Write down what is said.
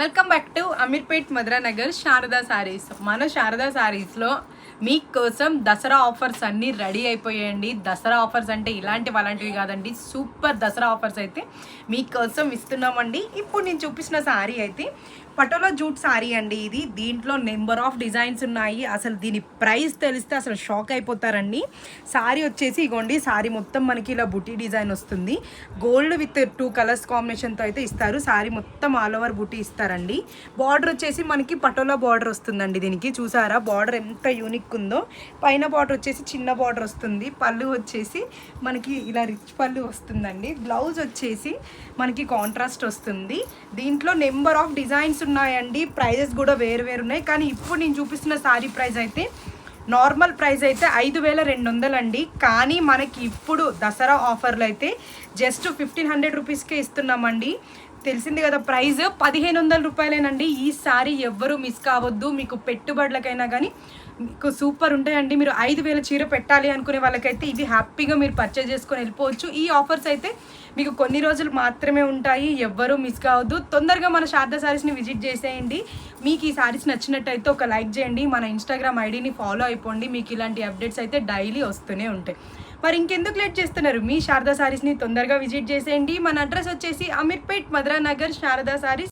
Welcome back to Ameerpet Madhuranagar Sharada saris. మన శారదా సారీస్లో మీకోసం Dasara offers అన్నీ రెడీ అయిపోయాయండి. దసరా ఆఫర్స్ అంటే ఇలాంటివి అలాంటివి కాదండి, సూపర్ దసరా ఆఫర్స్ అయితే మీకోసం ఇస్తున్నామండి. ఇప్పుడు నేను చూపించిన సారీ అయితే పటోలా జూట్ సారీ అండి. ఇది దీంట్లో నెంబర్ ఆఫ్ డిజైన్స్ ఉన్నాయి. అసలు దీని ప్రైస్ తెలిస్తే అసలు షాక్ అయిపోతారండి. సారీ వచ్చేసి ఇగోండి, సారీ మొత్తం మనకి ఇలా బుటీ డిజైన్ వస్తుంది. గోల్డ్ విత్ 2 కలర్స్ కాంబినేషన్తో అయితే ఇస్తారు. సారీ మొత్తం ఆల్ ఓవర్ బుటీ ఇస్తారండి. బార్డర్ వచ్చేసి మనకి పటోలా బార్డర్ వస్తుందండి. దీనికి చూసారా బార్డర్ ఎంత యూనిక్ ఉందో. పైన బార్డర్ వచ్చేసి చిన్న బార్డర్ వస్తుంది. పళ్ళు వచ్చేసి మనకి ఇలా రిచ్ పళ్ళు వస్తుందండి. బ్లౌజ్ వచ్చేసి మనకి కాంట్రాస్ట్ వస్తుంది. దీంట్లో నెంబర్ ఆఫ్ డిజైన్స్ ఉన్నాయండి. ప్రైజెస్ కూడా వేరు వేరు ఉన్నాయి. కానీ ఇప్పుడు నేను చూపిస్తున్న సారీ ప్రైస్ అయితే నార్మల్ ప్రైస్ అయితే 5200 అండి. కానీ మనకి ఇప్పుడు దసరా ఆఫర్లు అయితే జస్ట్ 1500 రూపీస్కే ఇస్తున్నామండి. తెలిసింది కదా, ప్రైస్ 1500 రూపాయలేనండి. ఈ సారీ ఎవ్వరూ మిస్ కావద్దు. మీకు పెట్టుబడులకైనా కానీ మీకు సూపర్ ఉంటాయండి. మీరు 5000 చీర పెట్టాలి అనుకునే వాళ్ళకైతే ఇది హ్యాపీగా మీరు పర్చేజ్ చేసుకొని వెళ్ళిపోవచ్చు. ఈ ఆఫర్స్ అయితే మీకు కొన్ని రోజులు మాత్రమే ఉంటాయి. ఎవ్వరూ మిస్ కావద్దు. తొందరగా మన శారదా సారీస్ని విజిట్ చేసేయండి. మీకు ఈ సారీస్ నచ్చినట్టయితే ఒక లైక్ చేయండి. మన ఇన్స్టాగ్రామ్ ఐడిని ఫాలో అయిపోండి. మీకు ఇలాంటి అప్డేట్స్ అయితే డైలీ వస్తూనే ఉంటాయి. మరి ఇంకెందుకు లేట్ చేస్తున్నారు? మీ శారదా సారీస్ని తొందరగా విజిట్ చేసేయండి. మన అడ్రస్ వచ్చేసి అమీర్పేట్ మధురానగర్ శారదా సారీస్.